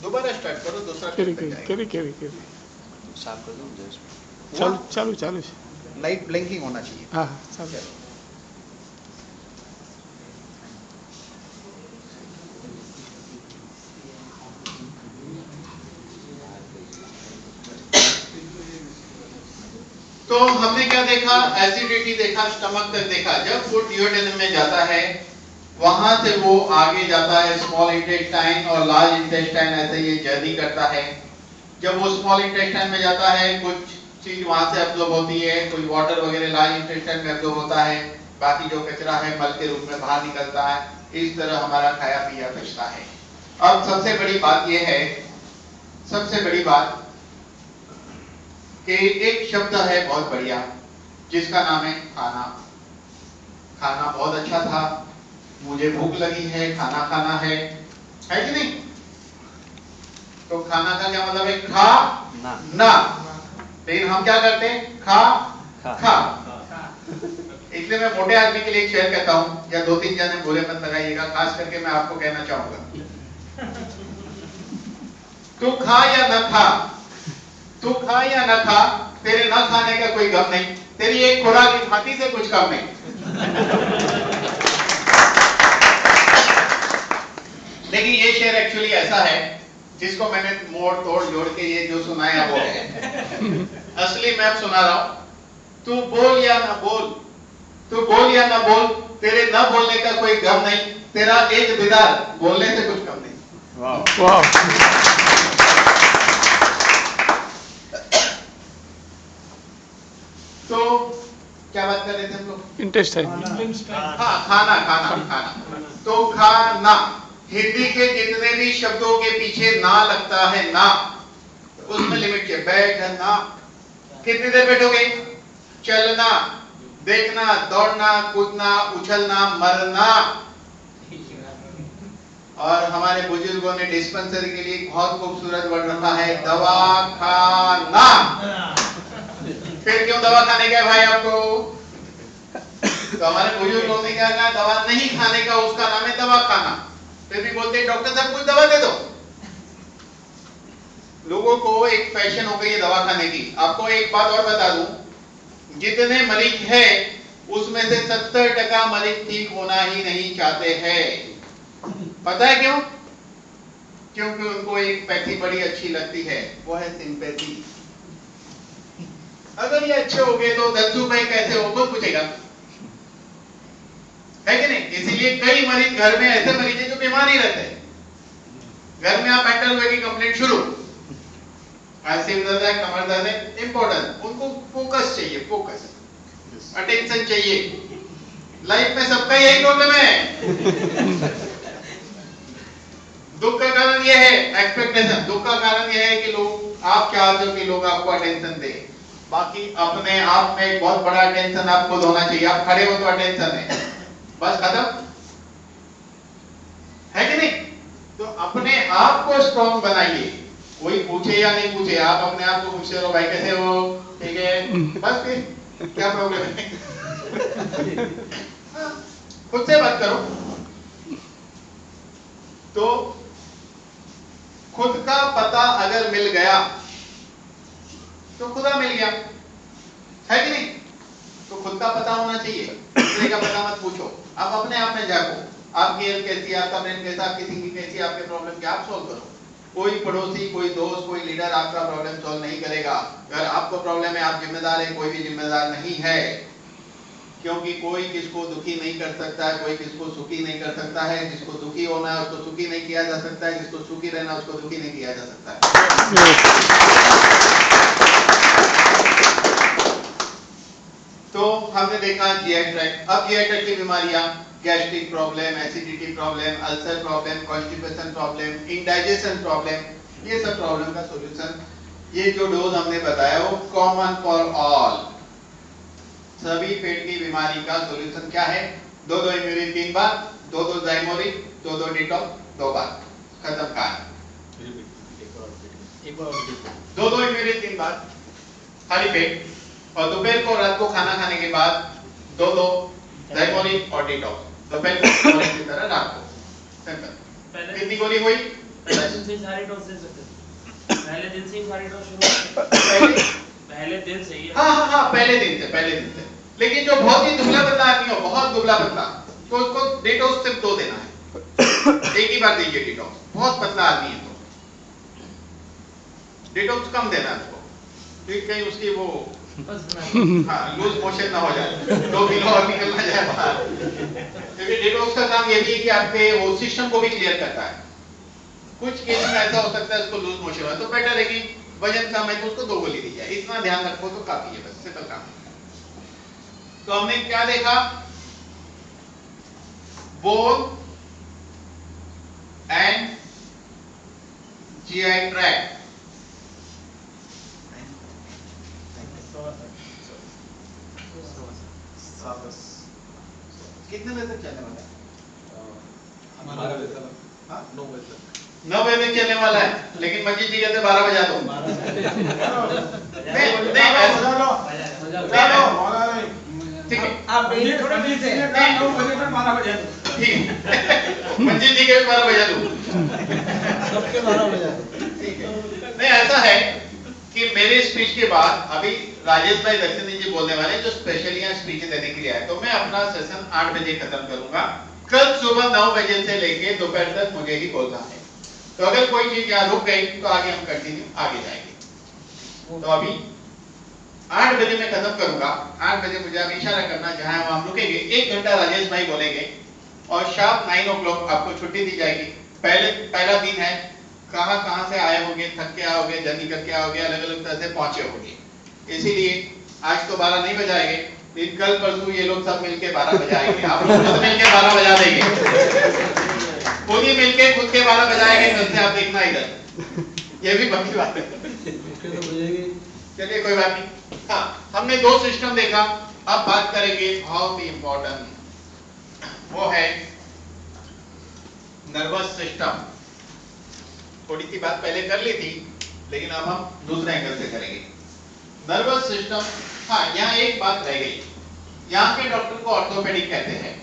दोबारा स्टार्ट करो, दूसरा करी साफ कर दो। चालू चालू लाइट ब्लिंकिंग होना चाहिए। हाँ चालू। तो हमने क्या देखा? एसिडिटी देखा, स्टमक तक देखा। जब फूड ड्यूओडेनम में जाता है, वहां से वो आगे जाता है स्मॉल इंटेस्टाइन और लार्ज इंटेस्टाइन, ऐसे ये जर्नी करता है। जब वो स्मॉल इंटेस्टाइन में जाता है, कुछ चीज वहां से एब्जॉर्ब होती है, कोई वाटर वगैरह लार्ज इंटेस्टाइन में एब्जॉर्ब होता है, बाकी जो कचरा है मल के रूप में बाहर निकलता है। इस तरह हमारा खाया पिया बचता है। अब सबसे बड़ी बात यह है, सबसे बड़ी बात कि एक शब्द है बहुत बढ़िया, जिसका नाम है खाना। खाना बहुत अच्छा था, मुझे भूख लगी है, खाना खाना है कि नहीं? तो खाना का क्या मतलब है? खा ना। लेकिन हम क्या करते हैं? खा। इसलिए मैं मोटे आदमी के लिए एक शेर कहता हूं, या 2-3 जने बुरे मत लगाइएगा, खास करके मैं आपको कहना चाहूंगा, तू खा या न खा, तू खा या न खा, तेरे न खाने का कोई गम नहीं, तेरी एक खुराक की हाथी से कुछ कम नहीं। लेकिन ये शेर एक्चुअली ऐसा है, जिसको मैंने मोड़ तोड़ जोड़ के ये जो सुनाया वो है। असली मैं सुना रहा हूं, तू बोल या ना बोल, तू बोल या ना बोल, तेरे न बोलने का कोई गम नहीं, तेरा एक दीदार बोलने से कुछ कम नहीं। वाह। तो क्या बात कर रहे थे हम लोग? इंटेस्टाइन। हाँ, खाना। तो खाना, हिंदी के जितने भी शब्दों के पीछे ना लगता है ना, उसमें लिमिट है। बैठना, कितनी देर बैठोगे? चलना, देखना, दौड़ना, कूदना, उछलना, मरना। और हमारे बुजुर्गों ने डिस्पेंसरी के लिए बहुत खूबसूरत वर्ड रखा है, दवाखाना। फिर क्यों दवा खाने का भाई आपको? तो हमारे बुजुर्गों ने क्या कहा? दवा नहीं खाने का उसका नाम है दवा खाना। फिर भी बोलते हैं डॉक्टर साहब कुछ दवा दे दो। लोगों को एक फैशन हो गई है दवा खाने की। आपको एक बात और बता दूं, जितने मरीज है उसमें से 70% मरीज ठीक होना ही नहीं चाहते हैं। पता है क्यों? क्योंकि उनको एक पैथी बड़ी अच्छी लगती है, वो है सिंपैथी। अगर ये अच्छे हो गए तो दत्तू भाई कैसे हो, कौन पूछेगा? है कि नहीं? इसीलिए कई मरीज घर में ऐसे मरीज हैं जो बीमार ही रहते हैं। घर में आप एंटर हुए की कंप्लेंट शुरू, सिर दर्द है, कमर दर्द है, इंपॉर्टेंट, उनको फोकस चाहिए, फोकस, अटेंशन चाहिए। लाइफ में सबका यही प्रॉब्लम है। दुख का कारण यह है एक्सपेक्टेशन, दुख का कारण यह है कि लोग, आप चाहते हो कि लोग आपको अटेंशन दे, बाकी अपने आप में एक बहुत बड़ा अटेंशन आपको होना चाहिए। आप खड़े हो तो अटेंशन है, बस खत्म, है कि नहीं? तो अपने आप को स्ट्रॉन्ग बनाइए, कोई पूछे या नहीं पूछे, आप अपने आप को पूछते रहो, भाई कैसे हो, ठीक है, बस फिर क्या प्रॉब्लम है? खुद से बात करो। तो खुद का पता अगर मिल गया तो खुदा मिल गया, है कि नहीं? तो खुद का पता होना चाहिए, दूसरे का पता मत पूछो, आप अपने आप में जागो। आपकी हेल्थ कैसी है, आपका ब्रेन कैसा, आपकी थिंकिंग कैसी है, आपके प्रॉब्लम क्या, आप सॉल्व करो। कोई पड़ोसी, कोई दोस्त, कोई लीडर आपका प्रॉब्लम सॉल्व नहीं करेगा। अगर आपको प्रॉब्लम है, आप जिम्मेदार है, कोई भी जिम्मेदार नहीं है, क्योंकि कोई किसको दुखी नहीं कर सकता है, कोई किसको सुखी नहीं कर सकता है। जिसको दुखी होना है उसको सुखी नहीं किया जा सकता है, जिसको सुखी रहना उसको दुखी नहीं किया जा सकता है। तो हमने देखा जीआई ट्रैक्ट। अब जीआई ट्रैक्ट की बीमारियां, gastric problem, acidity problem, ulcer problem, constipation problem, indigestion problem, ये सब प्रॉब्लम का सॉल्यूशन, ये जो डोज हमने बताया वो कॉमन फॉर ऑल, सभी पेट की बीमारी का सॉल्यूशन क्या है? 2-2 इम्यूरिन 3 बार, 2-2 जाइमोरिन, 2-2 डिटॉक्स 2 बार, खत्म कहानी। 2-2 इम्यूरिन 3 बार खाली पेट, और दोपहर को रात को खाना खाने के बाद 2-2 जाइमोरिन और डिटॉक्स, दोपहर को की तरह रात को। सिंपल। कितनी गोली हुई? पहले दिन से ही सारी डोज दे सकते थे। पहले दिन से ही सारी डोज शुरू पहले दिन से ही। हाँ, पहले दिन से। लेकिन जो बहुत ही दुबला पतला आदमी हो, बहुत दुबला पतला, तो उसको डिटॉक्स सिर्फ 2 देना है, एक ही बार दीजिए डिटॉक्स। बहुत पतला आदमी है तो डिटॉक्स कम देना है उसको, क्योंकि कहीं उसकी वो लूज मोशन ना हो जाए, 2 किलो और निकल ना जाए बाहर। क्योंकि डिटॉक्स का काम ये भी है कि आपके वो सिस्टम को भी क्लियर करता है। कुछ केस में ऐसा हो सकता है उसको लूज मोशन है, तो बेटर है कि वजन कम है तो उसको 2 गोली दी जाए, इतना ध्यान रखो तो काफी है, बस सिंपल काम है। तो हमने क्या देखा? Bone and GI tract. कितने बजे तक चलने वाला है? हमारा वेतन हाँ? 9 बजे तक। 9 बजे तक चलने वाला है, लेकिन मस्जिद जी कहते 12 बजा दो। ठीक है, आप पहले थोड़ा ठीक है 9 बजे तक 12 बजे ठीक है। मस्जिद जी के 12 बजा दो। सबके 12 बजे ठीक है। नहीं, ऐसा है कि मेरे स्पीच के बाद अभी राजेश भाई दक्षिणी जी बोलने वाले, जो स्पेशली यहाँ स्पीच देने के लिए आए, तो मैं अपना सेशन 8 बजे खत्म करूंगा। कल सुबह 9 बजे से लेके दोपहर तक मुझे ही बोलना है। तो अगर कोई चीज यहाँ रुक गई तो आगे हम कंटिन्यू आगे जाएंगे। तो अभी 8 बजे मैं खत्म करूंगा। 8 बजे मुझे आप इशारा करना जहां हम रुकेंगे। 1 घंटा राजेश भाई बोलेंगे और शार्प 9 o'clock आपको छुट्टी दी जाएगी। पहला दिन है, कहां से आए होंगे, थक के आओगे, जर्नी करके आओगे, अलग अलग तरह से पहुंचे होंगे, इसीलिए आज तो 12 नहीं बजाएंगे, फिर कल परसों ये लोग सब मिलके 12 बजाएंगे। आप लोग खुद मिलके 12 बजा देंगे, खुद ही मिलके खुद के 12 बजाएंगे। कल से आप देखना इधर, ये भी बाकी बात है। चलिए कोई बात नहीं। हाँ, हमने 2 सिस्टम देखा। अब बात करेंगे बहुत ही इंपॉर्टेंट, वो है नर्वस सिस्टम। थोड़ी सी बात पहले कर ली थी, लेकिन अब हम दूसरे एंगल से करेंगे नर्वस सिस्टम। हाँ, यहाँ एक बात रह गई, यहाँ के डॉक्टर को ऑर्थोपेडिक कहते हैं,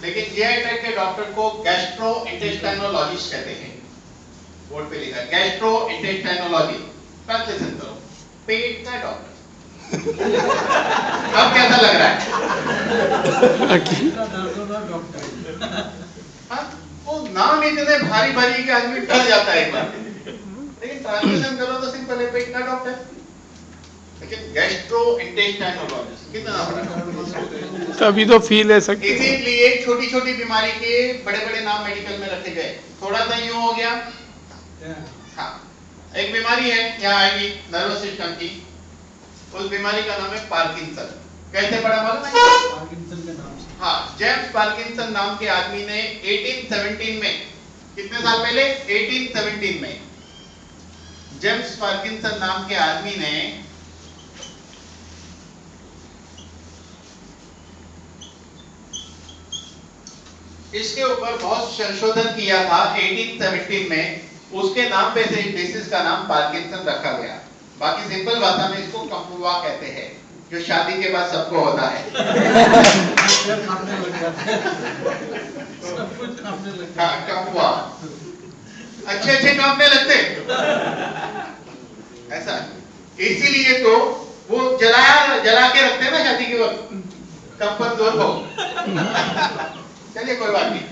लेकिन जीआई ट्रैक्ट के डॉक्टर को गैस्ट्रोइंटेस्टाइनोलॉजिस्ट कहते हैं। बोर्ड पे लिखा है गैस्ट्रोइंटेस्टाइनोलॉजी। ट्रांसलेशन करो, पेट का डॉक्टर। अब कैसा लग रहा है? हाँ, वो नाम इतने भारी भारी के आदमी डर जाता है एक बार, लेकिन ट्रांसलेशन करो तो सिंपल है, पेट का डॉक्टर। लेकिन गैस्ट्रोइंटेस्टाइनोलॉजिस्ट कितना बड़ा, तभी तो फील है सकती। इसीलिए छोटी छोटी बीमारी के बड़े बड़े नाम मेडिकल में रखे गए। थोड़ा सा यूं हो गया। हाँ, एक बीमारी है यहाँ आएगी नर्वस सिस्टम की, उस बीमारी का नाम है पार्किंसन। कैसे पढ़ा मालूम है? पार्किंसन के नाम से। हाँ, जेम्स पार्किंसन नाम के आदमी ने 1817 में, कितने साल पहले? 1817 में जेम्स पार्किंसन नाम के आदमी ने इसके ऊपर बहुत संशोधन किया था 1817 में। उसके नाम पे से डिसीज का नाम पार्किंसन रखा गया। बाकी सिंपल भाषा में इसको कम्पुआ कहते हैं, जो शादी के बाद सबको होता है। हाँ, कम्पुआ, अच्छे अच्छे कांपने लगते, ऐसा। इसीलिए तो वो जला के रखते हैं ना शादी के वक्त, कंपन दूर हो। चलिए कोई बात नहीं,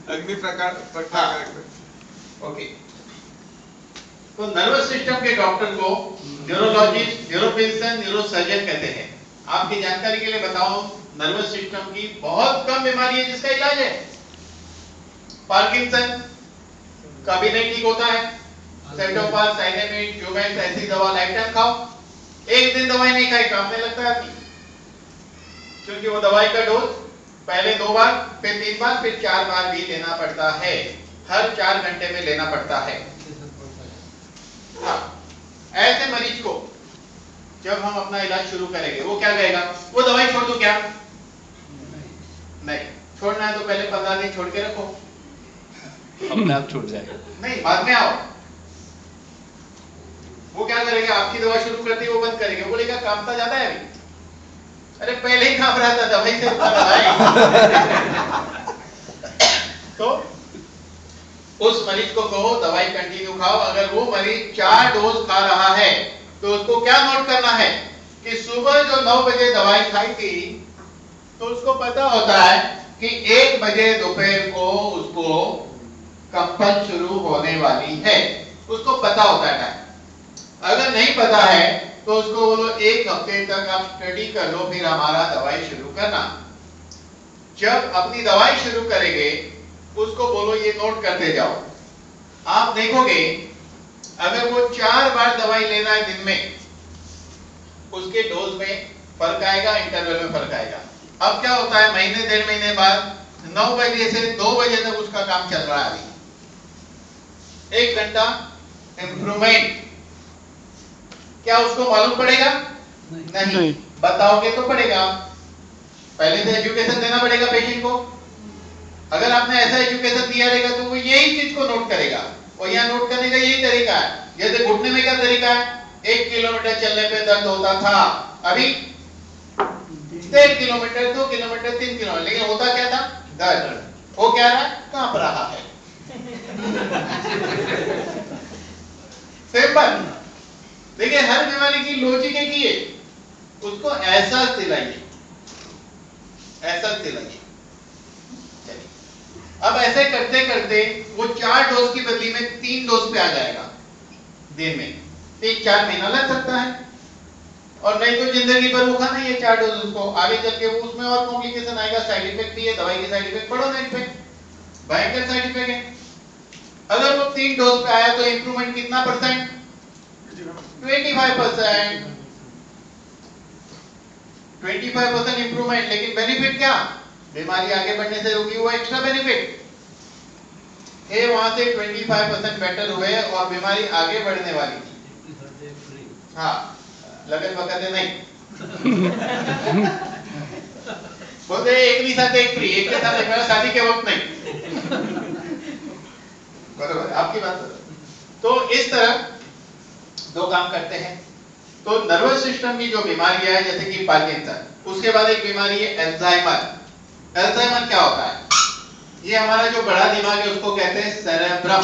अग्नि प्रकार हाँ, ओके। तो नर्वस सिस्टम के डॉक्टर को न्यूरोलॉजिस्ट, न्यूरोफिजिशियन, न्यूरोसर्जन कहते हैं। आपकी जानकारी के लिए बताऊं, नर्वस सिस्टम की बहुत कम बीमारी है जिसका इलाज है। पार्किंसन कभी नहीं ठीक होता है। सेटोपाल, साइनेमेट, क्यूमेक्स ऐसी दवा लाइफ टाइम खाओ, एक दिन दवाई नहीं खाई कांपने लगता है आदमी, क्योंकि वो दवाई का डोज पहले 2 बार, फिर 3 बार, फिर 4 बार भी लेना पड़ता है। हर 4 घंटे में लेना पड़ता है। हाँ, ऐसे मरीज को जब हम अपना इलाज शुरू करेंगे, वो क्या कहेगा? वो दवाई छोड़ दूं क्या? नहीं, छोड़ना है तो पहले 15 दिन छोड़ के रखो, अपने आप छूट जाएगा। नहीं बाद में आओ। वो क्या करेगा? आपकी दवा शुरू करती है वो बंद करेगा, बोलेगा कांपता ज्यादा है अभी। अरे पहले ही कांप रहा था, दवाई से दवाई। तो उस मरीज को कहो दवाई कंटिन्यू खाओ। अगर वो मरीज 4 डोज खा रहा है तो उसको क्या नोट करना है कि सुबह जो 9 बजे दवाई खाई थी तो उसको पता होता है कि 1 बजे दोपहर को उसको कंपन शुरू होने वाली है, उसको पता होता है टाइम। अगर नहीं पता है तो उसको बोलो 1 हफ्ते तक आप स्टडी कर लो, फिर हमारा दवाई शुरू करना। जब अपनी दवाई शुरू करेंगे उसको बोलो ये नोट करते जाओ। आप देखोगे अगर वो 4 बार दवाई लेना है दिन में, उसके डोज में फर्क आएगा, इंटरवल में फर्क आएगा। अब क्या होता है, महीने 1.5 महीने बाद 9 बजे से 2 बजे तक उसका काम चल रहा है। 1 घंटा इंप्रूवमेंट, क्या उसको मालूम पड़ेगा? नहीं। बताओगे तो पड़ेगा, पहले से एजुकेशन देना पड़ेगा पेशेंट को। अगर आपने ऐसा एजुकेशन दिया रहेगा तो वो यही चीज को नोट करेगा। और यहाँ नोट करने का यही तरीका है। जैसे घुटने में क्या तरीका है, 1 किलोमीटर चलने पे दर्द होता था, अभी 1.5 किलोमीटर, 2 किलोमीटर, 3 किलोमीटर, लेकिन होता क्या था, दर्द। वो क्या रहा, कांप रहा है। सिंपल। देखिए हर बीमारी की लॉजिक एक ही है, उसको एहसास दिलाइए, एहसास दिलाइए। अब ऐसे करते करते वो 4 डोज की बदली में 3 डोज पे आ जाएगा दिन में। 3-4 महीना लग सकता है, और नहीं तो जिंदगी भर वो खाना ये 4 डोज। उसको आगे चल के वो उसमें और कॉम्प्लिकेशन आएगा, साइड इफेक्ट भी है, दवाई के साइड इफेक्ट पढ़ो नेट पे, भयंकर साइड इफेक्ट है। अगर वो 3 डोज पे आया तो इंप्रूवमेंट कितना परसेंट, 25%। 25% इंप्रूवमेंट, लेकिन बेनिफिट क्या, बीमारी आगे बढ़ने से रुकी हुआ एक्स्ट्रा बेनिफिट है। वहां से 25% बेटर हुए और बीमारी आगे बढ़ने वाली थी। हाँ, लगन वक्त नहीं बोलते एक नहीं साथ एक फ्री, एक के साथ एक, शादी के वक्त नहीं। बरोबर, आपकी बात। तो इस तरह 2 काम करते हैं। तो नर्वस सिस्टम की जो बीमारी है जैसे कि पार्किंसन, उसके बाद एक बीमारी है अल्जाइमर। अल्जाइमर क्या होता है, ये हमारा जो बड़ा दिमाग है उसको कहते हैं सेरेब्रम,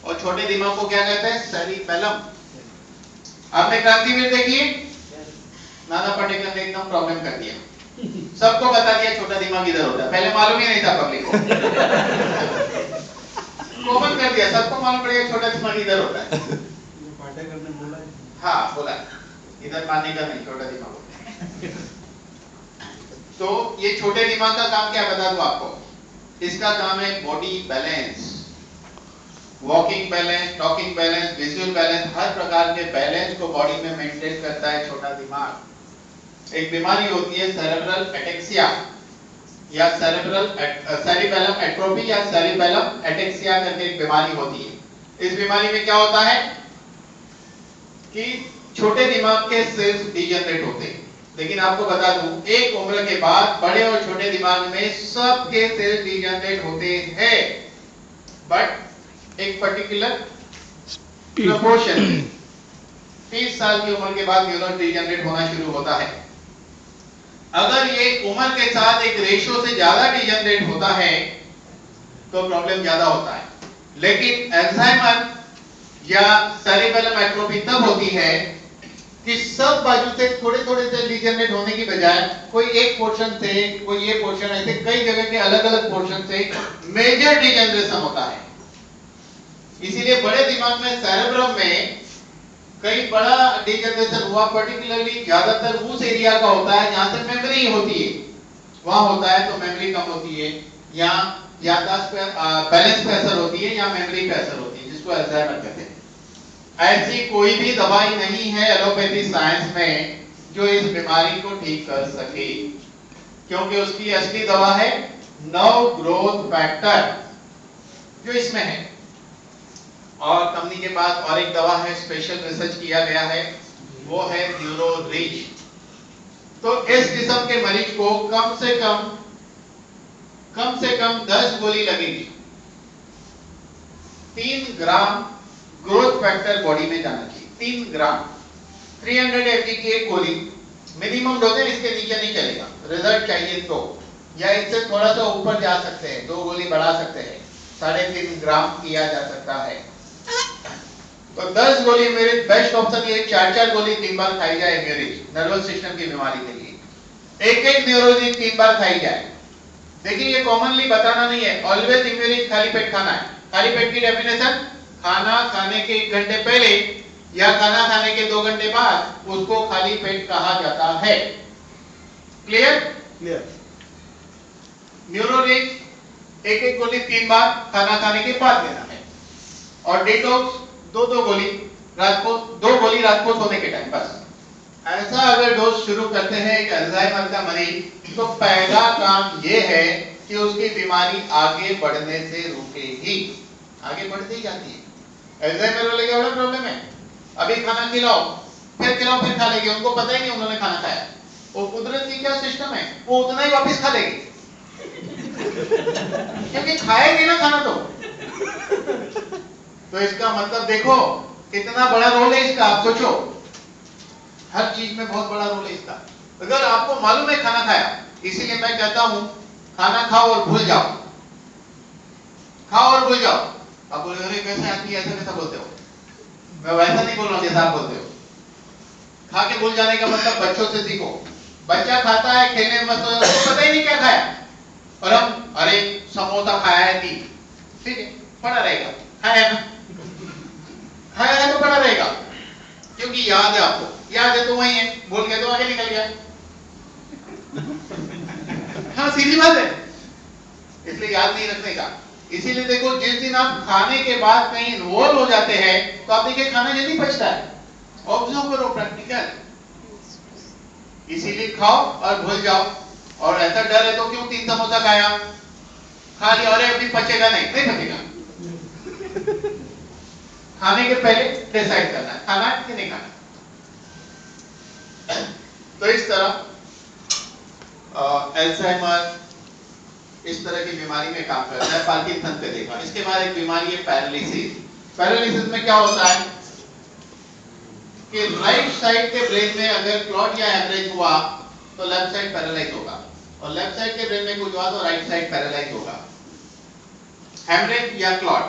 और छोटे दिमाग को क्या कहते हैं, सेरिबेलम। आपने क्रांतिवीर देखी है, नाना पाटेकर ने एकदम प्रॉब्लम कर दिया, सबको बता दिया छोटा दिमाग इधर होता है, पहले मालूम ही नहीं था पब्लिक को। कॉमन कर दिया, सबको मालूम पड़ गया छोटा दिमाग इधर होता है। पाटेकर ने बोला, हाँ बोला, इधर मानने का नहीं, छोटा दिमाग होता है। तो ये छोटे दिमाग का काम क्या बता दूं आपको, इसका काम है body balance, walking balance, talking balance, visual balance, हर प्रकार के बैलेंस को बॉडी में मेंटेन करता है छोटा दिमाग। एक बीमारी होती है सेरेब्रल एटेक्सिया या सेरिबेलम एट्रोफी या सेरिबेलम एटेक्सिया करके एक बीमारी होती है। इस बीमारी में क्या होता है कि छोटे दिमाग के सेल्स डीजनरेट होते हैं, लेकिन आपको बता दूं एक उम्र के बाद बड़े और छोटे दिमाग में सबके सेल्स डीजनरेट होते हैं, बट एक पर्टिकुलर प्रोपोर्शन 30 साल की उम्र के बाद न्यूरॉन डीजनरेट होना शुरू होता है। अगर ये उम्र के साथ एक रेशियो से ज्यादा डीजनरेट होता है तो प्रॉब्लम ज्यादा होता है। लेकिन अल्जाइमर या सेरिबेलम एट्रोफी तब होती है कि सब बाजू से थोड़े थोड़े से डीजनरेट होने की बजाय कोई एक पोर्शन से, कोई ये पोर्शन, ऐसे कई जगह के अलग अलग पोर्शन से मेजर डीजनरेशन होता है। इसीलिए बड़े दिमाग में सेरेब्रम में कई बड़ा डीजनरेशन हुआ, पर्टिकुलरली ज्यादातर उस एरिया का होता है जहां से मेमोरी होती है, वहां होता है तो मेमोरी कम होती है, या याददाश्त पे बैलेंस पे असर होती है, या मेमोरी पे असर होती है, जिसको अल्जाइमर कहते हैं। ऐसी कोई भी दवाई नहीं है एलोपैथी साइंस में जो इस बीमारी को ठीक कर सके, क्योंकि उसकी असली दवा है नर्व ग्रोथ फैक्टर जो इसमें है। और कंपनी के पास और एक दवा है, स्पेशल रिसर्च किया गया है, वो है न्यूरोरीच। तो इस किस्म के मरीज को कम से कम 10 गोली लगेगी। 3 ग्राम ग्रोथ फैक्टर बॉडी में जाना चाहिए, 3 ग्राम। 300 mg की एक गोली मिनिमम डोज है, इसके नीचे नहीं चलेगा। रिजल्ट चाहिए तो, या इससे थोड़ा सा ऊपर जा सकते हैं, 2 गोली बढ़ा सकते हैं। 3.5 ग्राम किया जा सकता है। तो 10 गोली म्यूरिक बेस्ट ऑप्शन ये 4-4 गोली 3 बार खाई जाए म्यूरिक नर्वस सिस्टम की बीमारी के लिए। एक न्यूरोजिन 3 बार खाई जाए। देखिए ये कॉमनली बताना नहीं है, ऑलवेज म्यूरिक खाली पेट खाना है। खाली पेट की डेफिनेशन खाना खाने के 1 घंटे पहले या खाना खाने के 2 घंटे बाद उसको खाली पेट कहा जाता है। क्लियर? क्लियर। न्यूरोलिक एक गोली 3 बार खाना खाने के बाद लेना है और डिटॉक्स 2 गोली रात को, 2 गोली रात को सोने के टाइम बस। ऐसा अगर डोज शुरू करते हैं एक अल्जाइमर का मरीज तो पहला काम ये है कि उसकी बीमारी आगे बढ़ने से रुकेगी। आगे बढ़ती ही जाती है। अल्जाइमर वाले का बड़ा प्रॉब्लम है, अभी खाना खिलाओ फिर खा लेगी, उनको पता ही नहीं उन्होंने खाना खाया। वो कुदरती क्या सिस्टम है, वो उतना ही वापस खा लेगी क्योंकि खाएगी ना खाना तो इसका मतलब देखो कितना बड़ा रोल है इसका। आप सोचो हर चीज में बहुत बड़ा रोल है इसका। अगर आपको मालूम है खाना खाया, इसीलिए मैं कहता हूं खाना खाओ और भूल जाओ, खाओ और भूल जाओ। आप बोले अरे कैसे आदमी ऐसा कैसा बोलते हो? मैं वैसा नहीं बोल रहा हूं जैसा आप बोलते हो। खा के भूल जाने का मतलब बच्चों से सीखो। बच्चा खाता है खेलने में मस्त हो जाता है, उसको पता ही नहीं क्या खाया, और हम अरे समोसा खाया है थी, ठीक है पड़ा रहेगा, खाया ना, खाया है तो पड़ा रहेगा क्योंकि याद है आपको, याद है तो वही है, बोल के तो आगे निकल गया। हाँ सीधी बात है, इसलिए याद नहीं रखने का। इसीलिए देखो जिस दिन आप खाने के बाद कहीं इन्वॉल्व हो जाते हैं तो आप देखिए खाना जल्दी पचता है। ऑब्जर्व करो प्रैक्टिकल। इसीलिए खाओ और भूल जाओ। और ऐसा डर है तो क्यों 3 समोसा खाया, खा लिया, अरे अभी पचेगा नहीं, नहीं पचेगा। खाने के पहले डिसाइड करना है खाना है कि नहीं खाना। तो इस तरह अल्जाइमर इस तरह की बीमारी में काम करता है। पार्किंसन पे देखा। इसके बाद एक बीमारी है पैरालिसिस। पैरालिसिस में क्या होता है कि राइट साइड के ब्रेन में अगर क्लॉट या हेमरेज हुआ तो लेफ्ट साइड पैरालाइज होगा, और लेफ्ट साइड के ब्रेन में कुछ हुआ तो राइट साइड पैरालाइज होगा। हेमरेज या क्लॉट,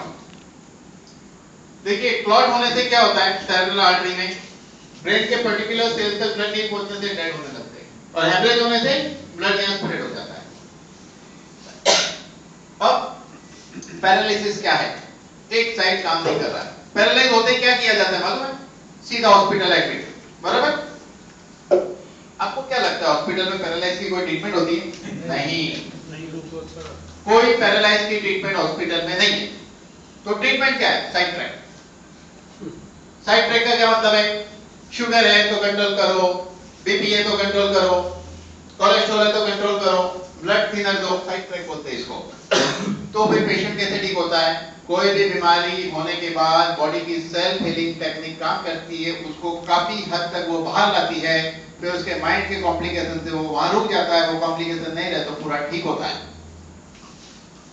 देखिए क्लॉट होने से क्या होता है, सेरेब्रल आर्टरी में ब्रेन के पर्टिकुलर सेल्स तक ब्लड नहीं पहुंचने से डेड होने लगते हैं, और हेमरेज होने से ब्लड यहां स्प्रेड हो जाता है। अब पैरालिसिस क्या है, एक साइड काम नहीं कर रहा है। पैरालाइज होते क्या किया जाता है मालूम है, सीधा हॉस्पिटल एडमिट, बराबर। आपको क्या लगता है हॉस्पिटल में पैरालाइज की कोई ट्रीटमेंट होती है? नहीं, कोई पैरालाइज की ट्रीटमेंट हॉस्पिटल में नहीं है। तो ट्रीटमेंट क्या है, साइड ट्रैक। साइड ट्रैक का क्या मतलब है, शुगर है तो कंट्रोल करो, बीपी है तो कंट्रोल करो, कोलेस्ट्रॉल है तो कंट्रोल करो, ब्लड थिनर दो, साइड ट्रैक बोलते हैं इसको। तो फिर पेशेंट कैसे ठीक होता है, कोई भी बीमारी होने के बाद बॉडी की सेल्फ हीलिंग टेक्निक काम करती है, उसको काफी हद तक वो बाहर लाती है, फिर उसके माइंड के कॉम्प्लिकेशन से वो वहां रुक जाता है, वो कॉम्प्लिकेशन नहीं रहे तो पूरा ठीक होता है।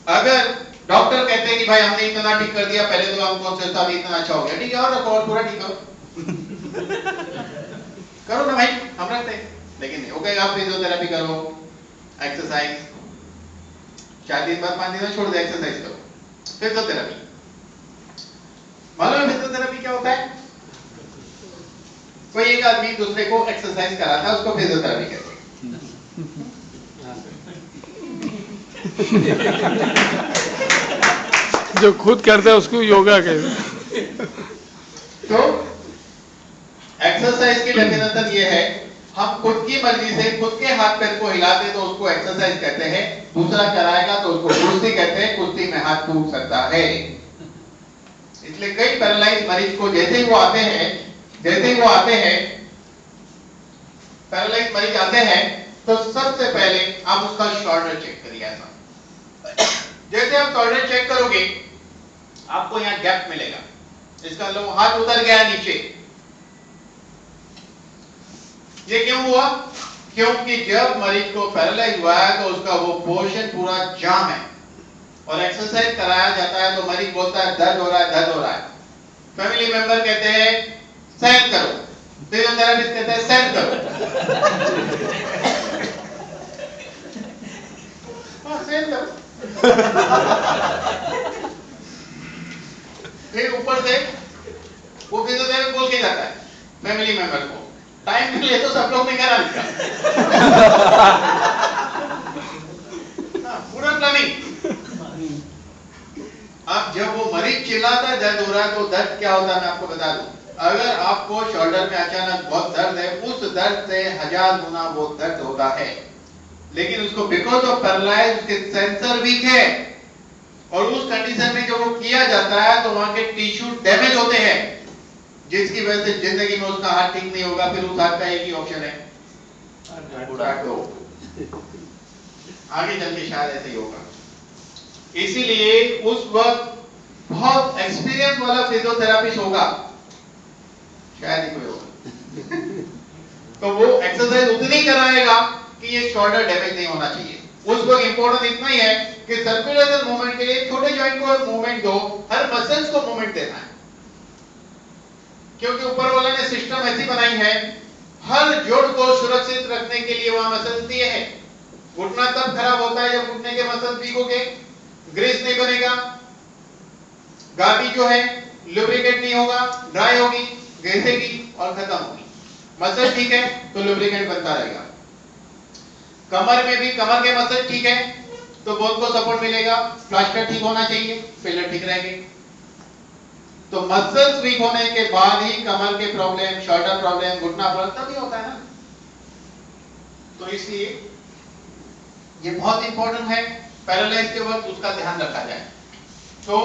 अगर डॉक्टर कहते हैं कि भाई हमने इतना ठीक कर दिया, पहले तो हम कौन सा अभी इतना अच्छा हो गया, ठीक है और रखो और पूरा ठीक करो करो ना भाई, हम रखते हैं, लेकिन नहीं, वो कहेगा आप फिजियोथेरेपी करो, एक्सरसाइज, 4 दिन बाद 5 दिन में छोड़ दे एक्सरसाइज करो। फिजियोथेरेपी मालूम है फिजियोथेरेपी क्या होता है, कोई एक आदमी दूसरे को एक्सरसाइज कराता है, उसको फिजियोथेरेपी कहते हैं। जो खुद करता है उसको योगा कहते हैं। तो एक्सरसाइज की डेफिनेशन ये है, हम खुद की मर्जी से खुद के हाथ पैर को हिलाते तो उसको एक्सरसाइज कहते हैं, दूसरा कराएगा तो उसको कुश्ती कहते हैं, कुश्ती में हाथ टूट सकता है। इसलिए कई पैरालाइज मरीज को जैसे ही वो आते हैं पैरालाइज मरीज आते हैं तो सबसे पहले आप उसका शोल्डर चेक करिए। ऐसा जैसे आप शोल्डर चेक करोगे आपको यहाँ गैप मिलेगा, इसका मतलब हाथ उतर गया नीचे। ये क्यों हुआ, क्योंकि जब मरीज को पैरालाइज हुआ है तो उसका वो पोर्शन पूरा जाम है, और एक्सरसाइज कराया जाता है तो मरीज बोलता है दर्द हो रहा है। फैमिली मेंबर कहते हैं सहन करो, फिजियोथेरेपिस्ट कहते हैं सहन करो। सहन करो, फिर ऊपर से वो फिजियोथेरेपी बोल के जाता है फैमिली मेंबर को, टाइम मिले तो सब लोग ने करा लिया। पूरा प्लानिंग। अब जब वो मरीज चिल्लाता है दर्द हो रहा है, तो दर्द क्या होता है मैं आपको बता दूं। अगर आपको शोल्डर में अचानक बहुत दर्द है, उस दर्द से 1000 गुना वो दर्द होता है, लेकिन उसको बिकॉज ऑफ पैरालाइज उसके सेंसर वीक है, और उस कंडीशन में जब वो किया जाता है तो वहां के टिश्यू डैमेज होते हैं, जिसकी वजह से जिंदगी में उसका हार्ट ठीक नहीं होगा। फिर उस हार्ट का एक ही ऑप्शन है, काट दो। आगे चल के शायद ऐसे ही होगा। इसीलिए उस वक्त बहुत एक्सपीरियंस वाला फिजियोथेरापिस्ट होगा, शायद ही कोई होगा, तो वो एक्सरसाइज उतनी कराएगा कि ये शोल्डर डैमेज नहीं होना चाहिए। उस वक्त इंपॉर्टेंट इतना ही है कि सर्कुलेशन मूवमेंट के लिए छोटे जॉइंट को मूवमेंट दो, हर मसल्स को मूवमेंट देना है, क्योंकि ऊपर वाला ने सिस्टम ऐसी बनाई है, हर जोड़ को सुरक्षित रखने के लिए वहां मसल्स दिए हैं। घुटना तब खराब होता है जब घुटने के मसल्स वीक हो गए, ग्रीस नहीं बनेगा, गादी जो है लुब्रिकेट नहीं होगा, ड्राई होगी, घिसेगी और खत्म होगी। मसल ठीक है तो लुब्रिकेट बनता रहेगा। कमर में भी कमर के मसल ठीक है तो बोन को सपोर्ट मिलेगा, प्लास्टर ठीक होना चाहिए, पिलर ठीक रहेंगे। तो मसल्स वीक होने के बाद ही कमर के प्रॉब्लम, शोल्डर प्रॉब्लम, घुटना प्रॉब्लम तभी होता है ना। तो इसलिए ये बहुत इंपॉर्टेंट है, पैरालाइज के वक्त उसका ध्यान रखा जाए। तो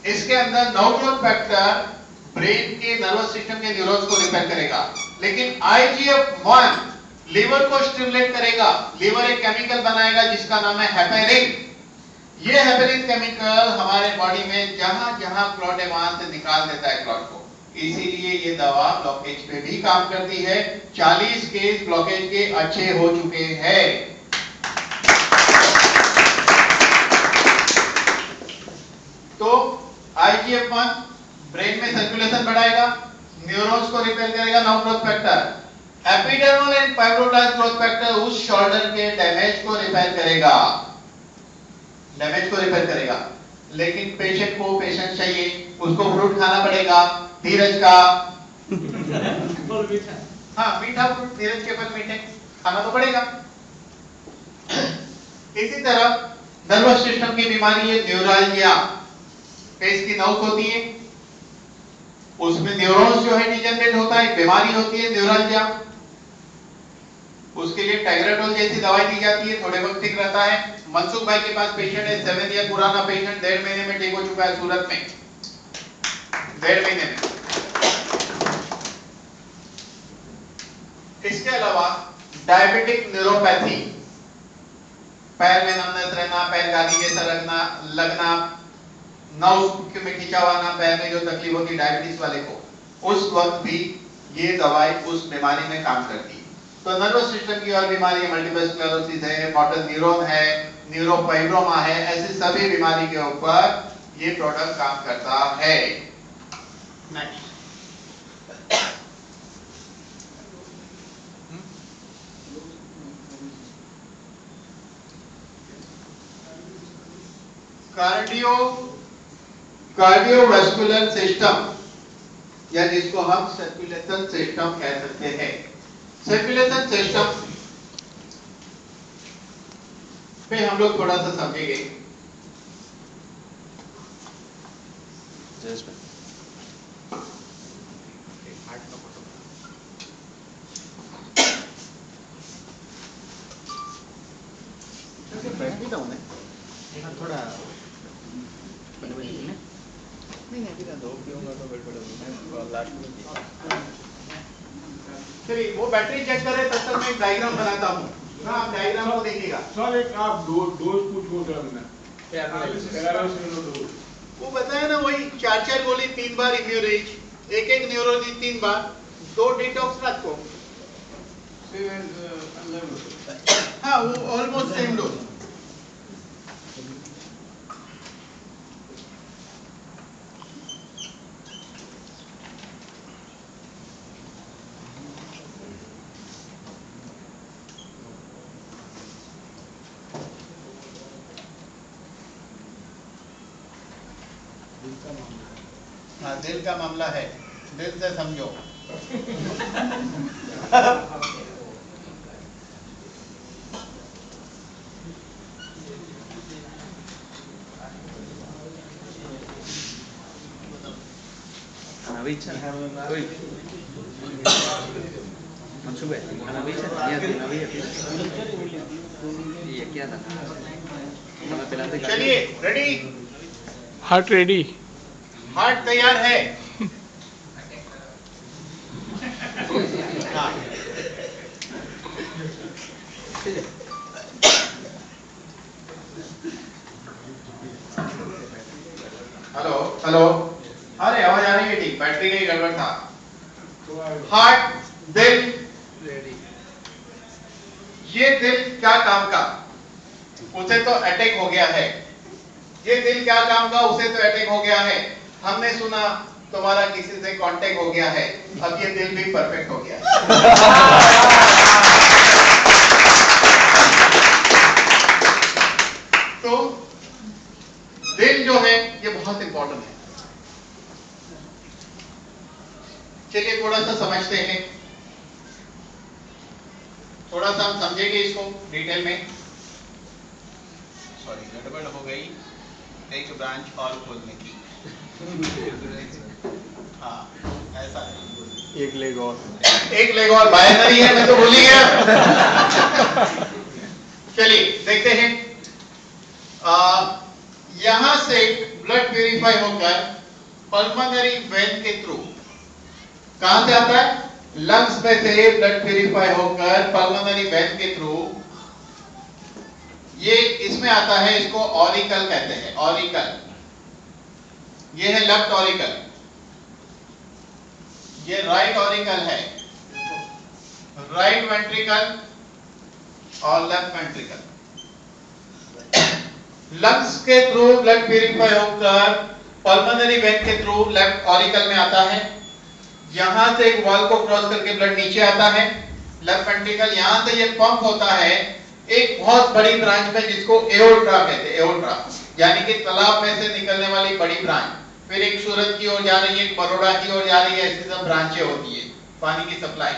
इसके अंदर नर्व ग्रोथ फैक्टर ब्रेन के नर्वस सिस्टम के न्यूरॉन्स को रिपेयर करेगा, लेकिन IGF-1 लीवर को स्टिमुलेट करेगा। लीवर एक केमिकल बनाएगा जिसका नाम है हेपेरिन। ये हेपेरिन केमिकल हमारे बॉडी में जहां जहां क्लॉट है वहां से निकाल देता है क्लॉट को। इसीलिए ये दवा ब्लॉकेज पे भी काम करती है। 40 केस ब्लॉकेज के अच्छे हो चुके हैं। तो IGF-1 ब्रेन में सर्कुलेशन बढ़ाएगा, न्यूरॉन्स को रिपेयर करेगा, nerve growth factor. Epidermal and fibroblast growth factor उस शोल्डर के डैमेज को रिपेयर करेगा, लेकिन पेशेंट को पेशेंट चाहिए, उसको फ्रूट खाना पड़ेगा, धीरज का। हाँ, मीठा फ्रूट, धीरज के फल मीठे, खाना तो पड़ेगा। इसी तरह नर्वस सिस्टम की बीमारी है न्यूरालजिया। पेश की नौक होती है, उसमें न्यूरॉन्स जो है डिजेनरेट होता है, बीमारी होती है न्यूरालजिया। उसके लिए टाइग्राडोल जैसी दवाई दी जाती है, थोड़े वक्त ठीक रहता है। मनसुख भाई के पास पेशेंट है, 7 ईयर पुराना पेशेंट, 1.5 महीने में ठीक हो चुका है सूरत में, 1.5 महीने में। इसके अलावा डायबिटिक न्यूरोपैथी, पैर में नमनेस रहना, पैर गादी जैसा लगना, नर्व में खिंचावाना, पैर में जो तकलीफ होती है डायबिटीज वाले को, उस वक्त भी ये दवाई उस बीमारी में काम करती है। तो नर्वस सिस्टम की और बीमारी मल्टीपल स्क्लेरोसिस है, मोटर न्यूरॉन है, न्यूरोफाइब्रोमा है, ऐसी सभी बीमारी के ऊपर ये प्रोडक्ट काम करता है। नेक्स्ट, कार्डियोवैस्कुलर सिस्टम, या जिसको हम सर्कुलेशन सिस्टम कह सकते हैं। सर्कुलेशन सिस्टम पे हम लोग थोड़ा सा समझेंगे। बैटरी डाउन है थोड़ा, नहीं अभी दो पीऊंगा तो गड़बड़ होगी, लास्ट में। चलिए वो बैटरी चेक करें, तब तक मैं डायग्राम बनाता हूँ। हाँ, आप डायग्राम को देखिएगा। सर एक आप डोज पूछो करना, वो बताया ना, वही 4 गोली 3 बार इम्यूरेज, एक न्यूरोजी 3 बार, 2 डिटॉक्स रात को। हाँ, वो ऑलमोस्ट सेम डोज। दिल का मामला है। हाँ, दिल का मामला है, दिल से समझो। चलिए, रेडी? Heart ready. हार्ट तैयार है? हाँ। हेलो हेलो, अरे आवाज आ रही है? ठीक, बैटरी का ही गड़बड़ था। हार्ट, दिल, ये दिल क्या काम का? उसे तो अटैक हो गया है। ये दिल क्या काम का? उसे तो अटैक हो गया है। हमने सुना तुम्हारा किसी से कांटेक्ट हो गया है, अब ये दिल भी परफेक्ट हो गया है। तो दिल जो है ये बहुत इंपॉर्टेंट है। चलिए थोड़ा सा समझते हैं, थोड़ा सा हम समझेंगे इसको डिटेल में। सॉरी, गड़बड़ हो गई, एक ब्रांच और खोलने की। हाँ, ऐसा है। एक लेग और। एक लेग और बाइनरी है, मैं तो भूल ही गया। चलिए देखते हैं। यहां से ब्लड प्यूरिफाई होकर पल्मोनरी वेन के थ्रू कहां से आता है? लंग्स में से ब्लड प्यूरिफाई होकर पल्मोनरी वेन के थ्रू ये इसमें आता है। इसको ऑरिकल कहते हैं, ऑरिकल। ये है लेफ्ट ऑरिकल, ये राइट ऑरिकल है, राइट वेंट्रिकल और लेफ्ट वेंट्रिकल। लंग्स के थ्रू ब्लड प्यूरिफाई होकर पल्मोनरी वेन के थ्रू लेफ्ट ऑरिकल में आता है। यहां से एक वॉल को क्रॉस करके ब्लड नीचे आता है, लेफ्ट वेंट्रिकल। यहां से ये पंप होता है एक बहुत बड़ी ब्रांच में जिसको एओर्टा कहते हैं, एओर्टा, यानी कि तालाब में से निकलने वाली बड़ी ब्रांच। फिर एक सूरत की ओर जा रही है, एक बड़ौदा की ओर जा रही है, ऐसी सब ब्रांचें होती है पानी की सप्लाई।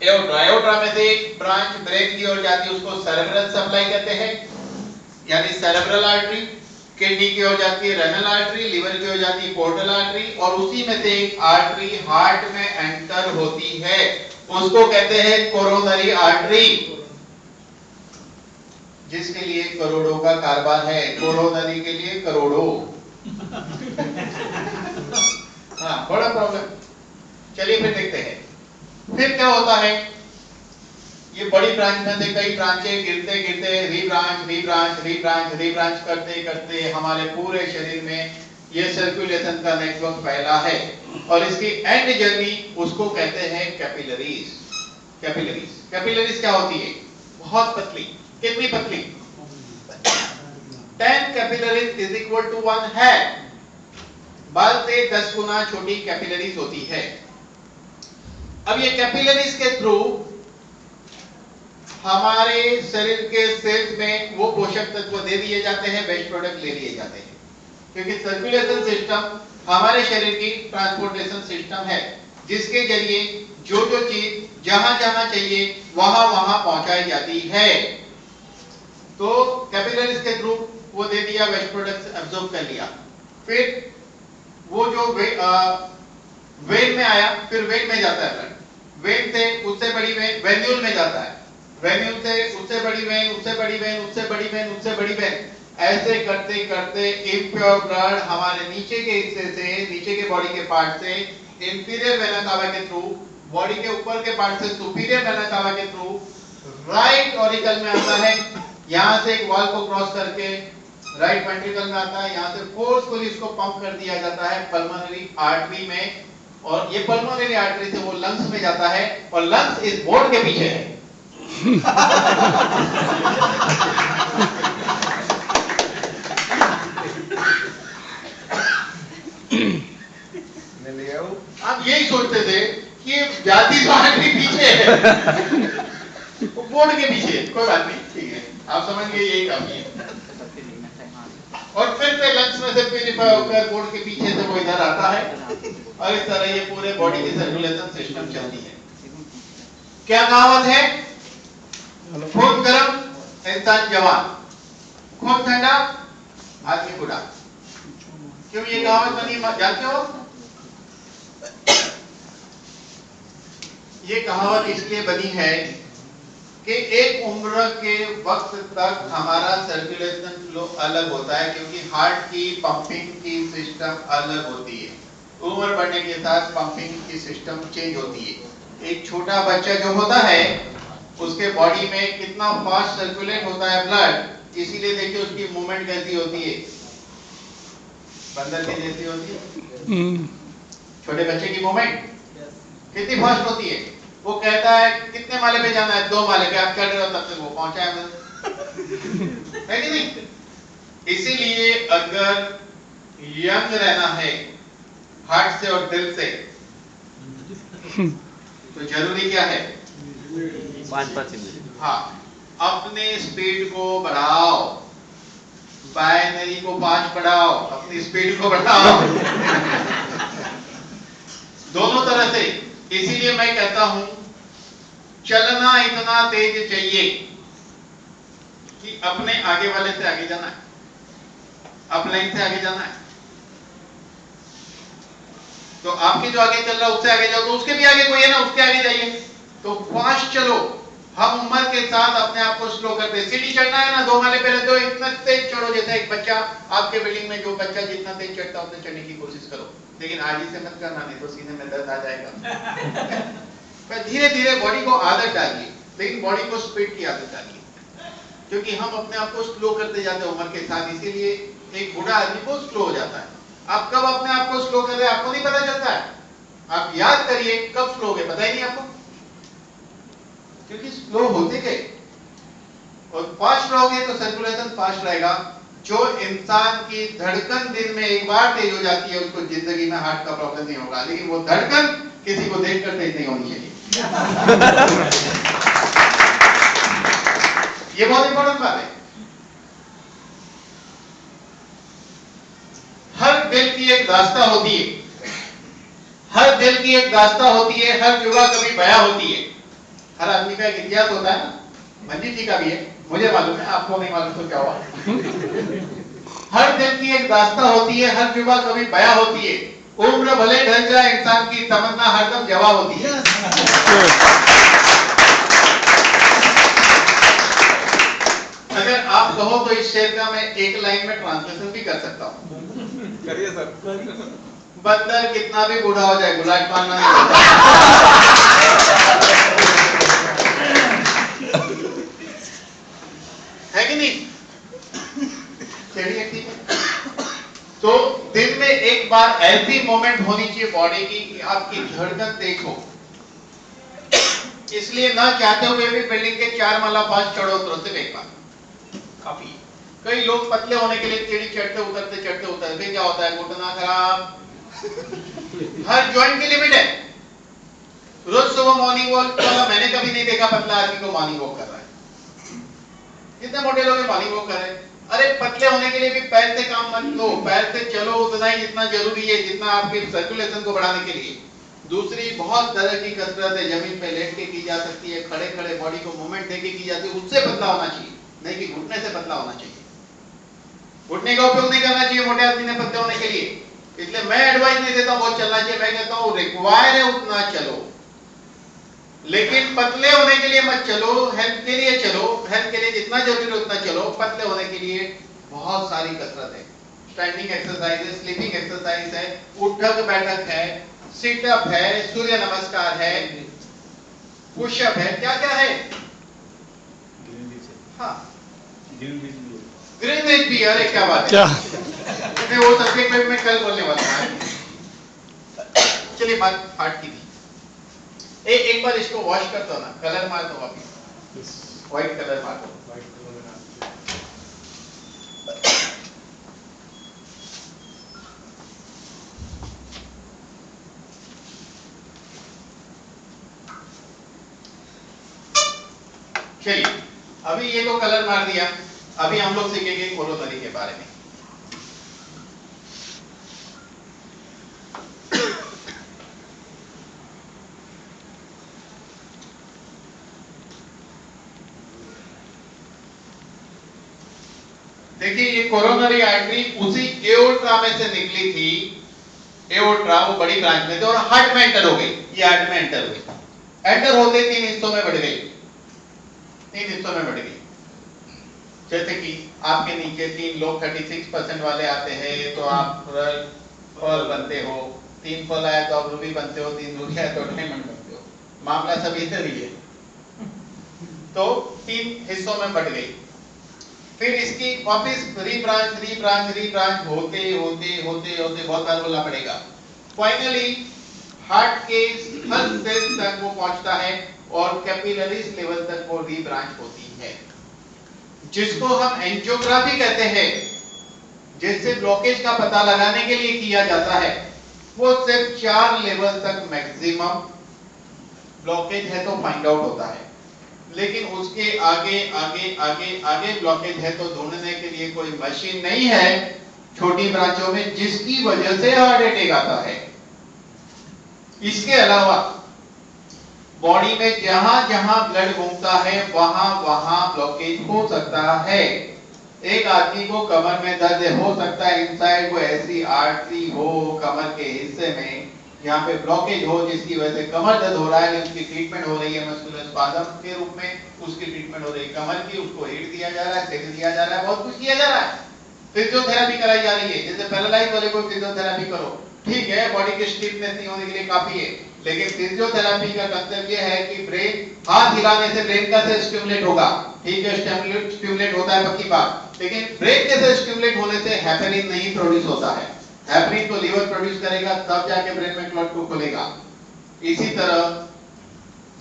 एओर्टा, एओर्टा में से एक ब्रांच ब्रेन की ओर जाती है, उसको सेरेब्रल सप्लाई कहते हैं, यानी सेरेब्रल आर्टरी। किडनी की ओर जाती है रेनल आर्टरी, लिवर की ओर जाती है पोर्टल आर्टरी, और उसी में से एक आर्टरी हार्ट में एंटर होती है, उसको कहते हैं कोरोनरी आर्टरी, जिसके लिए करोड़ों का कारोबार है। कोरोनरी के लिए करोड़ों। हाँ, बड़ा प्रॉब्लम। चलिए फिर देखते हैं फिर क्या होता है। ये बड़ी ब्रांच में से कई ब्रांचें गिरते गिरते रीब्रांच रीब्रांच रीब्रांच रीब्रांच करते करते हमारे पूरे शरीर में ये सर्कुलेशन का नेटवर्क फैला है, और इसकी एंड जर्नी उसको कहते हैं कैपिलरीज। कैपिलरीज, कैपिलरीज क्या होती है? बहुत पतली। कितनी पतली? 10 capillaries is equal to 1 head. बाल से 10 गुना छोटी कैपिलरीज होती है। अब ये कैपिलरीज के थ्रू हमारे शरीर के सेल्स में वो पोषक तत्व दे दिए जाते हैं, वेस्ट प्रोडक्ट ले लिए जाते हैं, क्योंकि सर्कुलेशन सिस्टम हमारे शरीर की ट्रांसपोर्टेशन सिस्टम है, जिसके जरिए जो जो चीज जहां जहां चाहिए वहां वहां पहुंचाई जाती है। तो कैपिलरीज के थ्रू वो दे दिया, वेस्ट प्रोडक्ट एब्जॉर्ब कर लिया, फिर वो जो वेन में आया, फिर वेन में जाता है ब्लड, वेन से उससे बड़ी वेन वेन्यूल में जाता है, वेन्यूल से उससे बड़ी वेन, उससे बड़ी वेन, उससे बड़ी वेन, उससे बड़ी वेन, ऐसे करते करते इम्प्योर ब्लड हमारे नीचे के हिस्से से, नीचे के बॉडी के पार्ट से इंफीरियर वेना कावा के थ्रू, बॉडी के ऊपर के पार्ट से सुपीरियर वेना कावा के थ्रू राइट ऑरिकल में आता है। यहां से एक वॉल को क्रॉस करके राइट वेंट्रिकल में आता है, यहां से फोर्सफुली इसको पंप कर दिया जाता है पल्मोनरी आर्टरी में, और ये पल्मोनरी आर्टरी से वो लंग्स में जाता है, और लंग्स इस बोर्ड के पीछे है। आप यही सोचते थे कि ये व्याधि तो आर्टरी पीछे है, वो बोर्ड के पीछे है, कोई बात नहीं, ठीक है, आप समझ गए, यही काफी है। और फिर से लंग्स में से एम्प्लीफाई होकर बोर्ड के पीछे से वो इधर आता है और इस तरह ये पूरे बॉडी की सर्कुलेशन सिस्टम चलती है। क्या कहावत है? खून गर्म इंसान जवान, खून ठंडा आदमी बूढ़ा। क्यों ये कहावत बनी जानते हो? ये कहावत इसलिए बनी है कि एक उम्र के वक्त तक हमारा सर्कुलेशन फ्लो अलग होता है, क्योंकि हार्ट की पंपिंग की सिस्टम अलग होती है। उम्र बढ़ने के साथ पंपिंग की सिस्टम चेंज होती है। एक छोटा बच्चा जो होता है उसके बॉडी में कितना फास्ट सर्कुलेट होता है ब्लड, इसीलिए देखिए उसकी मूवमेंट कैसी होती है, बंदर की जैसी होती है। छोटे बच्चे की मूवमेंट कितनी फास्ट होती है। वो कहता है कितने माले पे जाना है, 2 माले पे, आप चढ़ रहे हो तब तक वो पहुंचा है कि नहीं? इसीलिए अगर यंग रहना है हार्ट से और दिल से तो जरूरी क्या है? 5 मिनट। हाँ, अपने स्पीड को बढ़ाओ, बाइनरी को 5 बढ़ाओ, अपनी स्पीड को बढ़ाओ दोनों तरह से। इसीलिए मैं कहता हूं चलना इतना तेज चाहिए कि अपने आगे वाले से आगे जाना है, अपलाइन से आगे जाना है। तो आपके जो आगे चल रहा है उससे आगे जाओ, तो उसके भी आगे कोई है ना, उसके आगे जाइए। तो फास्ट चलो। हम उम्र के साथ अपने आप को स्लो करते हैं। सीढ़ी चढ़ना है ना, 2 माले पे रहते हो, इतना तेज चढ़ो जैसा एक बच्चा। आपके बिल्डिंग में जो बच्चा जितना तेज चढ़ता है उतना चढ़ने की कोशिश करो, लेकिन आज ही से मत करना, नहीं तो सीने में दर्द आ जाएगा। पर धीरे धीरे बॉडी को आदत डालिए, लेकिन बॉडी को स्पीड की आदत डालिए, क्योंकि हम अपने आप को स्लो करते जाते हैं उम्र के साथ। इसीलिए एक बूढ़ा आदमी को स्लो हो जाता है। आप कब अपने आप को स्लो कर रहे हैं आपको नहीं पता चलता है। आप याद करिए कब स्लो हो गए, पता ही नहीं आपको, क्योंकि स्लो होते गए। और फास्ट रहोगे तो सर्कुलेशन फास्ट रहेगा। जो इंसान की धड़कन दिन में एक बार तेज हो जाती है उसको जिंदगी में हार्ट का प्रॉब्लम नहीं होगा, लेकिन वो धड़कन किसी को देखकर तेज नहीं होनी चाहिए। ये बहुत इंपॉर्टेंट बात है। हर दिल की एक दास्तां होती है, हर दिल की एक दास्तां होती है, हर जुड़ा कभी बया होती है। हर आदमी का एक इतिहास होता है ना, मंजीत जी का भी है, मुझे मालूम है, आपको नहीं मालूम तो क्या हुआ। हर दिल की एक दास्तां होती है, हर जुबा कभी बया होती है। उम्र भले ढल जाए इंसान की तमन्ना हरदम जवा होती है। अगर आप कहो तो इस शेर का मैं एक लाइन में ट्रांसलेशन भी कर सकता हूँ। करिए सर। बंदर कितना भी बूढ़ा हो जाए गुलाट मारना नहीं होता। है कि नहीं? चलिए ठीक है। तो दिन में एक बार ऐसी मोमेंट होनी चाहिए बॉडी की कि आपकी धड़कन देखो। इसलिए ना चाहते हुए भी बिल्डिंग के 4 माला 5 चढ़ो उतरो सिर्फ एक बार काफी। कई लोग पतले होने के लिए सीढ़ी चढ़ते उतरते फिर क्या होता है, घुटना खराब। हर जॉइंट की लिमिट है। रोज सुबह मॉर्निंग वॉक वाला मैंने कभी नहीं देखा पतला आदमी को मॉर्निंग वॉक कर रहा है। कितने मोटे लोग मॉर्निंग वॉक कर रहे हैं। अरे पतले होने के लिए भी पैर से काम मत लो, पैर से चलो उतना ही जितना जरूरी है, जितना आपके सर्कुलेशन को बढ़ाने के लिए। दूसरी बहुत तरह की कसरत है, जमीन पे लेट के की जा सकती है, खड़े खड़े बॉडी को मूवमेंट देके की जाती है, उससे पतला होना चाहिए, नहीं कि घुटने से पतला होना चाहिए। घुटने का उपयोग नहीं करना चाहिए मोटे आदमी ने पतले होने के लिए। इसलिए मैं एडवाइस नहीं देता बहुत चलना चाहिए, मैं कहता हूँ रिक्वायर है उतना चलो, लेकिन पतले होने के लिए मत चलो, हेल्थ के लिए चलो, हेल्थ के लिए जितना जरूरी है उतना चलो। पतले होने के लिए बहुत सारी कसरत है, स्टैंडिंग एक्सरसाइज है, स्लीपिंग एक्सरसाइज है, उठक बैठक है, सिटअप है, सूर्य नमस्कार है, पुशअप है, क्या क्या है। हाँ ग्रीन भी, अरे क्या बात है, मैं वो सब्जेक्ट में मैं कल बोलने वाला था। चलिए बात हार्ट की थी। एक बार इसको वॉश कर दो ना, कलर मार दो वापिस, व्हाइट कलर मार दो। चलिए अभी ये तो कलर मार दिया, अभी हम लोग सीखेंगे कोरोनरी के बारे में। देखिए ये कोरोनरी आर्टरी उसी एओर्टा में से निकली थी, एओर्टा वो बड़ी ब्रांच में थी और हार्ट में एंटर हो गई, ये हार्ट में एंटर हुई, एंटर होते 3 हिस्सों में बढ़ गई, 3 हिस्सों में बढ़ गई। जैसे कि आपके नीचे 3 लोग 36% वाले आते हैं तो आप पर्ल बनते हो, 3 पर्ल आया तो आप रूबी बनते हो, 3 रूबी आया तो डायमंड बनते हो, मामला सब इधर ही है। तो 3 हिस्सों में बढ़ गई, फिर इसकी वापस रीब्रांच होते बहुत बार बोलना पड़ेगा। फाइनली हार्ट के हर सेल तक वो पहुंचता है और कैपिलरीज लेवल तक वो रीब्रांच होती है, जिसको हम एंजियोग्राफी कहते हैं, जिससे ब्लॉकेज का पता लगाने के लिए किया जाता है। वो सिर्फ 4 लेवल तक मैक्सिमम ब्लॉकेज है तो फाइंड आउट होता है, लेकिन उसके आगे ब्लॉकेज है तो ढूंढने के लिए कोई मशीन नहीं है छोटी ब्रांचों में, जिसकी वजह से हार्ट अटैक आता है। इसके अलावा बॉडी में जहां जहां ब्लड घूमता है वहां ब्लॉकेज हो सकता है। एक आदमी को कमर में दर्द हो सकता है, इनसाइड कोई ऐसी आर्टरी हो कमर के हिस्से में यहाँ पे ब्लॉकेज हो, जिसकी वजह से कमर दर्द हो रहा है, उसकी ट्रीटमेंट हो रही है मस्कुलर स्पाज़म के रूप में, उसकी ट्रीटमेंट हो रही है कमर की, उसको एड दिया जा रहा है, सेल दिया जा रहा है, बहुत कुछ किया जा रहा है, फिजियोथेरेपी कराई जा रही है। जैसे पैरालाइज वाले को फिजियोथेरेपी करो, ठीक है, बॉडी की स्टिफनेस नहीं होने के लिए काफी है, लेकिन फिजियोथेरेपी का कंसेप्ट ये है कि ब्रेन हाथ हिलाने से ब्रेन का सेल स्टिमुलेट होगा, ठीक है, स्टिमुलेट होता है पक्की बात, लेकिन ब्रेन के सेल स्टिमुलेट होने से हेपेरिन नहीं प्रोड्यूस होता है। हेपेरिन तो लीवर प्रोड्यूस करेगा, तब जाके ब्रेन में क्लॉट को खोलेगा। इसी तरह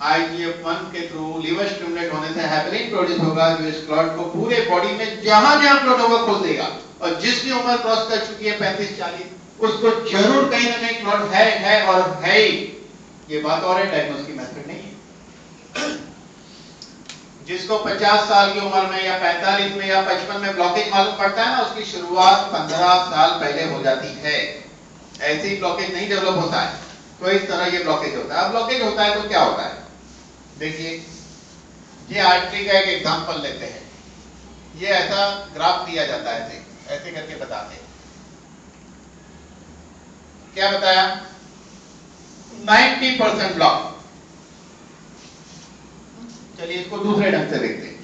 IGF-1 के थ्रू लीवर स्टिमुलेट होने से हेपेरिन प्रोड्यूस होगा, जो इस क्लॉट को पूरे बॉडी में जहां जहां क्लॉट होगा खोल देगा, और जिसकी उम्र क्रॉस कर चुकी है 35-40, उसको जरूर कहीं ना कहीं क्लॉट है और है ही। ये बात और है, डायग्नोस की मेथड नहीं है। जिसको 50 साल की उम्र में या 45 में या 55 में ब्लॉकेज मालूम पड़ता है ना, उसकी शुरुआत 15 साल पहले हो जाती है। ऐसे ही ब्लॉकेज नहीं डेवलप होता है, तो इस तरह ये ब्लॉकेज होता है। अब ब्लॉकेज होता है तो क्या होता है, देखिए ये आर्टरी का एक एग्जांपल लेते हैं। ये ऐसा ग्राफ दिया जाता है, ऐसे करके बताते हैं। क्या बताया, 90% ब्लॉक। चलिए इसको दूसरे ढंग से देखते हैं,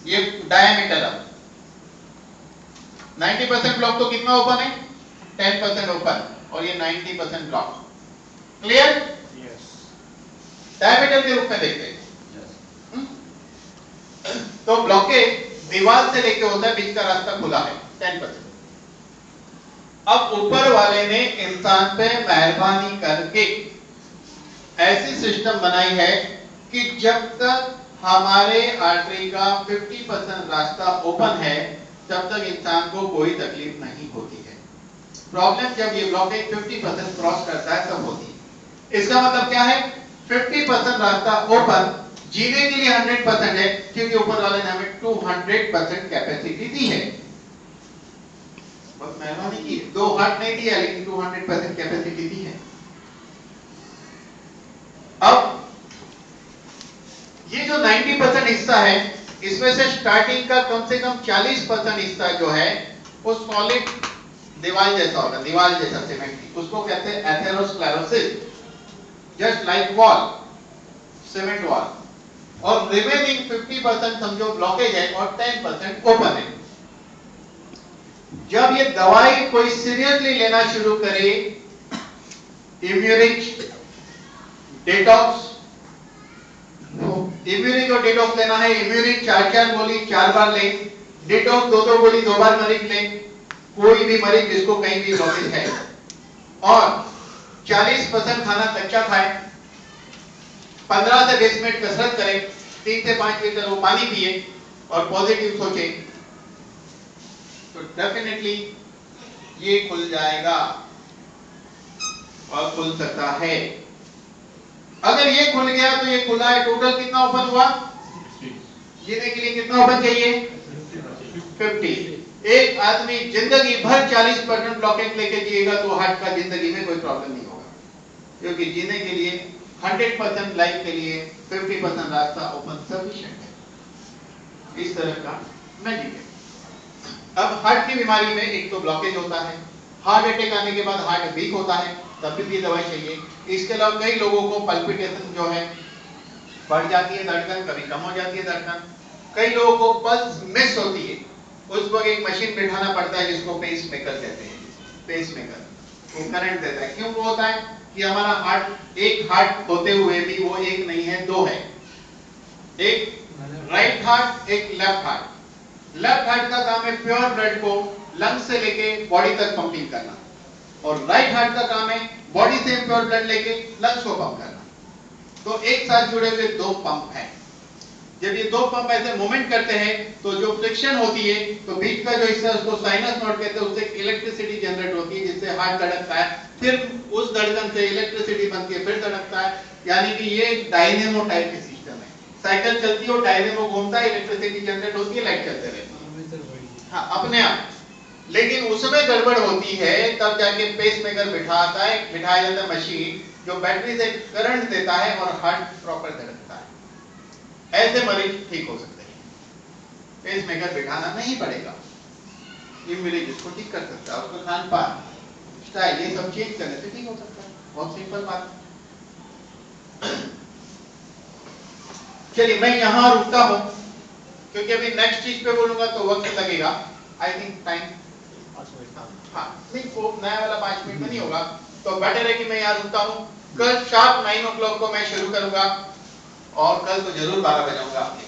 ये डायमीटर अब 90% ब्लॉक तो कितना ओपन है, 10% ओपन, और ये 90% ब्लॉक। क्लियर? डायमीटर के रूप में देखते हैं। तो ब्लॉकेज दीवार से लेके होता है, बीच का रास्ता खुला है 10%। अब ऊपर वाले ने इंसान पे मेहरबानी करके ऐसी सिस्टम बनाई है कि जब तक हमारे आर्टरी का 50% रास्ता ओपन है, तब तक इंसान को कोई तकलीफ नहीं होती है। प्रॉब्लम जब ये ब्लॉकेज 50% क्रॉस करता है तब होती है। इसका मतलब क्या है, 50% रास्ता ओपन, जीने के लिए 100% है, क्योंकि ऊपर वाले ने हमें 200% कैपेसिटी दी है। बहुत मेहरबानी की, 2 हार्ट नहीं दिया, लेकिन 200% कैपेसिटी दी है। अब ये जो 90% हिस्सा है, इसमें से स्टार्टिंग का कम से कम 40% हिस्सा जो है वो सॉलिड दीवार जैसा होगा, दीवार जैसा सीमेंट की, उसको कहते हैं atherosclerosis, just like wall, cement wall. और रिमेनिंग 50% समझो ब्लॉकेज है और 10% ओपन है। जब ये दवाई कोई सीरियसली लेना शुरू करे, इम्यूरिक, डेटॉक्स, इम्यूरिक और डेटॉक्स लेना है, इम्यूरिक 4 गोली 4 बार ले, डेटॉक्स 2 गोली 2 बार मरीज ले, कोई भी मरीज जिसको कहीं भी ब्लॉकेज है, और 40% खाना कच्चा खाए, 15 से 20 मिनट कसरत करे, 3 से 5 लीटर वो पानी पिए और पॉजिटिव सोचे, तो डेफिनेटली ये खुल जाएगा और खुल सकता है। अगर ये खुल गया तो ये खुला है, टोटल कितना ओपन हुआ, जीने के लिए कितना ओपन चाहिए, 50। एक आदमी जिंदगी भर 40% ब्लॉकेज लेके जिएगा तो हार्ट का जिंदगी में कोई प्रॉब्लम नहीं होगा, क्योंकि जीने के लिए 100% लाइफ के लिए 50% रास्ता ओपन सफिशिएंट है। इस तरह का मैजिक है। अब हार्ट की बीमारी में एक तो ब्लॉकेज होता है, हार्ट अटैक आने के बाद हार्ट वीक होता है, तब भी दवाई चाहिए। इसके अलावा कई लोगों को पल्पिटेशन जो है बढ़ जाती है धड़कन, कभी कम हो जाती है धड़कन, कई लोगों को पल्स मिस होती है, उस वक्त एक मशीन बिठाना पड़ता है जिसको पेस मेकर कहते हैं। पेस मेकर वो करंट देता है। क्यों वो होता है कि हमारा हार्ट एक हार्ट होते हुए भी वो एक नहीं है, दो है, एक राइट हार्ट एक लेफ्ट हार्ट। लेफ्ट हार्ट का काम है प्योर ब्लड को लंग्स से लेके बॉडी तक पंपिंग करना, और राइट हार्ट का काम है बॉडी से प्योर ब्लड लेके लंग्स को पंप करना। तो एक साथ जुड़े हुए दो पंप हैं। जब ये दो पंप ऐसे मूवमेंट करते हैं तो जो फ्रिक्शन होती है, तो बीच का जो हिस्सा उसको साइनस नोड कहते हैं, उससे इलेक्ट्रिसिटी जनरेट होती है जिससे हार्ट धड़कता है, फिर उस धड़कन से इलेक्ट्रिसिटी बनती है, फिर धड़कता है। यानी कि ये डायनेमो टाइप की सिस्टम है, साइकिल चलती है और डायनेमो घूमता है, इलेक्ट्रिसिटी जनरेट होती है, लाइट चलते रहती है। हाँ, अपने आप। लेकिन उसमें गड़बड़ होती है तब जाके पेस मेकर बिठाया जाता है मशीन जो बैटरी से करंट देता है और हार्ट प्रॉपर धड़कता है। ऐसे मरीज ठीक हो सकते हैं, पेस मेकर बिठाना नहीं पड़ेगा, ये मरीज इसको ठीक कर सकता है, उसका खान पान स्टाइल ये सब चेंज करने से ठीक हो सकता है। बहुत सिंपल बात। चलिए मैं यहां रुकता हूं क्योंकि अभी नेक्स्ट चीज पे बोलूंगा तो वक्त लगेगा। आई थिंक टाइम हाँ नहीं, वो नया वाला 5 मिनट में नहीं होगा, तो बेटर है कि मैं यहाँ रुकता हूँ। कल शार्प 9 o'clock को मैं शुरू करूंगा और कल तो जरूर 12 बजाऊंगा आपके।